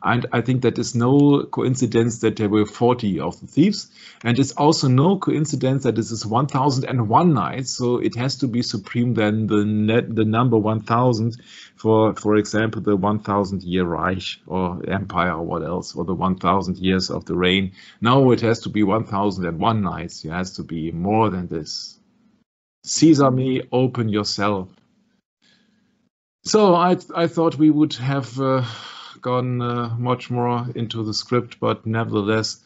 And I think that is no coincidence that there were 40 of the thieves, and it's also no coincidence that this is 1001 nights. So it has to be supreme then the number 1000 for example the 1000-year Reich or empire or what else, or the 1000 years of the reign. No, it has to be 1001 nights. It has to be more than this. Sesame, open yourself. So I thought we would have gone much more into the script, but nevertheless,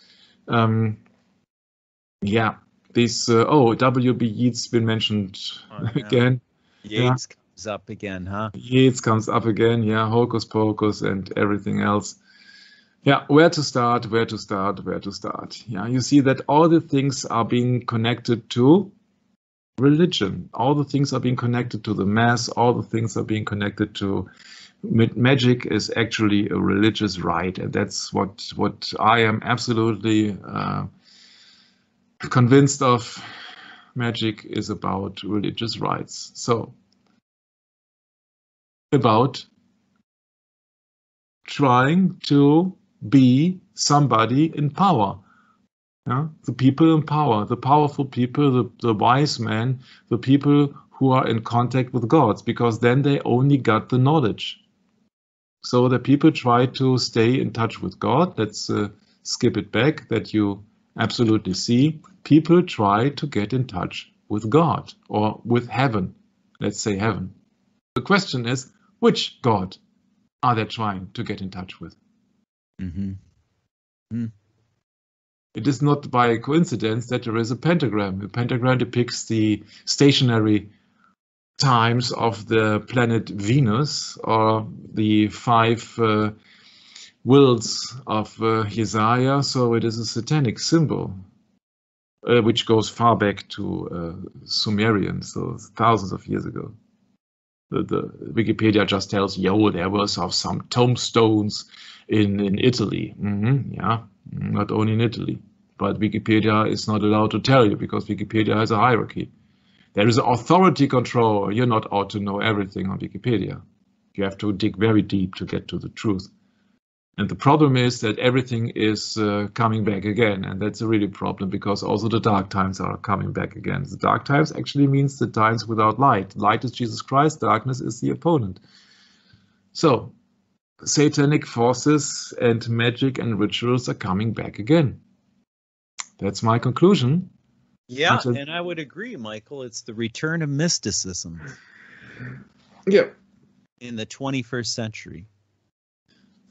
yeah, this W.B. Yeats been mentioned again. Yeats comes up again, huh? Yeats comes up again, yeah, hocus pocus and everything else. Yeah, where to start? Yeah, you see that all the things are being connected to religion. All the things are being connected to the mass. All the things are being connected to magic. Is actually a religious rite, and that's what I am absolutely convinced of. Magic is about religious rites. So about trying to be somebody in power. Yeah? The people in power, the powerful people, the wise men, the people who are in contact with gods, because then they only got the knowledge. So the people try to stay in touch with God. Let's skip it back that you absolutely see. People try to get in touch with God or with heaven. Let's say heaven. The question is, which God are they trying to get in touch with? Mm-hmm. Mm. It is not by coincidence that there is a pentagram. The pentagram depicts the stationary times of the planet Venus, or the 5 wills of Isaiah. So it is a satanic symbol, which goes far back to Sumerian, so thousands of years ago. The Wikipedia just tells, there were some tombstones in Italy. Yeah, not only in Italy, but Wikipedia is not allowed to tell you, because Wikipedia has a hierarchy. There is authority control. You're not ought to know everything on Wikipedia. You have to dig very deep to get to the truth. And the problem is that everything is coming back again. And that's a really problem, because also the dark times are coming back again. The dark times actually means the times without light. Light is Jesus Christ. Darkness is the opponent. So satanic forces and magic and rituals are coming back again. That's my conclusion. Yeah, and I would agree, Michael. It's the return of mysticism. Yeah. In the 21st century.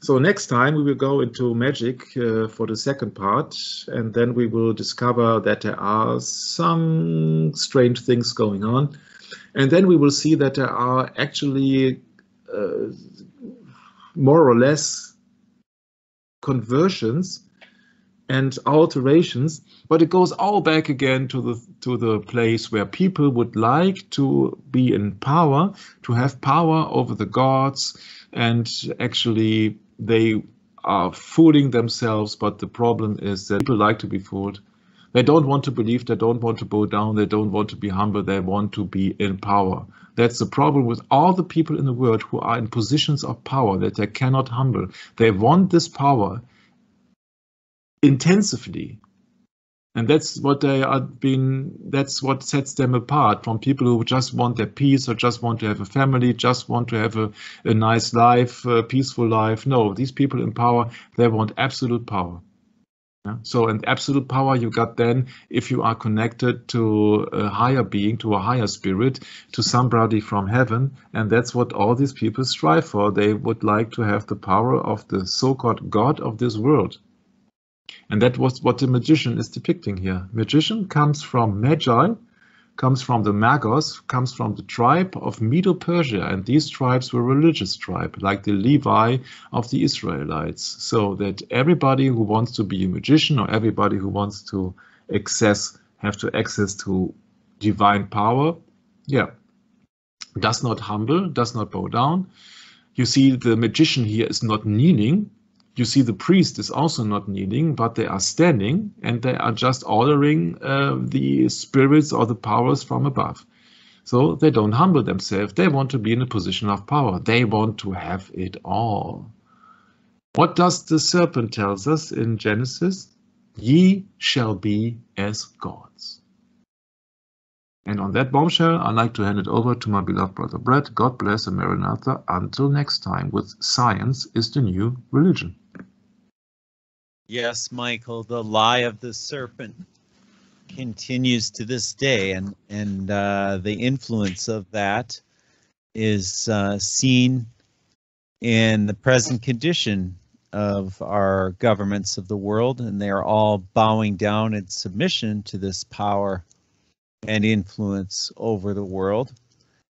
So next time we will go into magic for the second part, and then we will discover that there are some strange things going on. And then we will see that there are actually more or less conversions and alterations, but it goes all back again to the place where people would like to be in power, to have power over the gods, and actually they are fooling themselves. But the problem is that people like to be fooled. They don't want to believe, they don't want to bow down, they don't want to be humble, they want to be in power. That's the problem with all the people in the world who are in positions of power, that they cannot humble. They want this power intensively, And that's what that's what sets them apart from people who just want their peace or just want to have a family, just want to have a nice life, a peaceful life. No, these people in power, they want absolute power. Yeah? So, and absolute power you got then if you are connected to a higher being, to a higher spirit, to somebody from heaven. And that's what all these people strive for. They would like to have the power of the so-called God of this world. And that was what the magician is depicting here. Magician comes from Magi, comes from the Magos, comes from the tribe of Medo-Persia, and these tribes were religious tribes, like the Levi of the Israelites. So that everybody who wants to be a magician or everybody who wants to have access to divine power, does not humble, does not bow down. You see the magician here is not kneeling. You see the priest is also not kneeling, but they are standing and they are just ordering the spirits or the powers from above. So they don't humble themselves. They want to be in a position of power. They want to have it all. What does the serpent tell us in Genesis? Ye shall be as gods. And on that bombshell, I'd like to hand it over to my beloved brother Brett. God bless and Maranatha. Until next time, with Science is the New Religion. Yes, Michael, the lie of the serpent continues to this day, and the influence of that is seen in the present condition of our governments of the world, and they are all bowing down in submission to this power and influence over the world.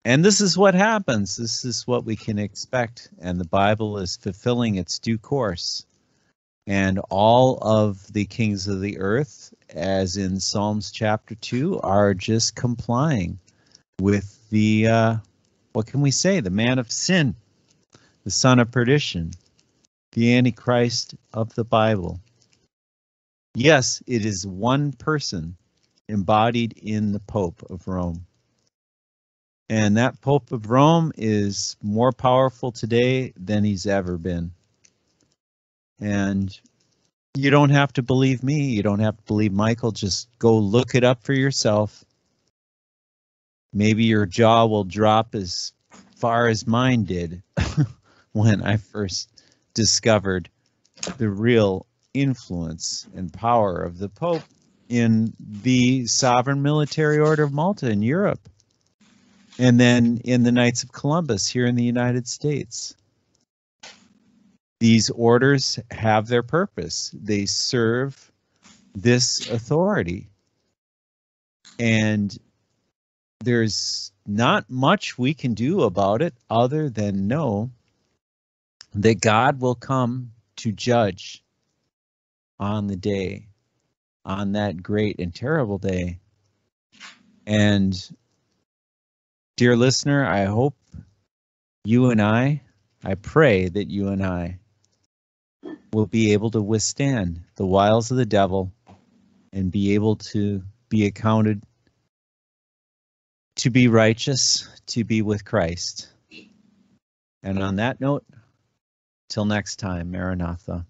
And this is what happens. This is what we can expect, and the Bible is fulfilling its due course. And all of the kings of the earth, as in Psalms chapter 2, are just complying with the, what can we say, the man of sin, the son of perdition, the Antichrist of the Bible. Yes, it is one person embodied in the Pope of Rome. And that Pope of Rome is more powerful today than he's ever been. And you don't have to believe me. You don't have to believe Michael. Just go look it up for yourself. Maybe your jaw will drop as far as mine did when I first discovered the real influence and power of the Pope in the sovereign military order of Malta in Europe, and then in the Knights of Columbus here in the United States. These orders have their purpose. They serve this authority. And there's not much we can do about it other than know that God will come to judge on the day, on that great and terrible day. And dear listener, I hope you and I pray that you and I will be able to withstand the wiles of the devil and be able to be accounted to be righteous, to be with Christ. And on that note, till next time, Maranatha.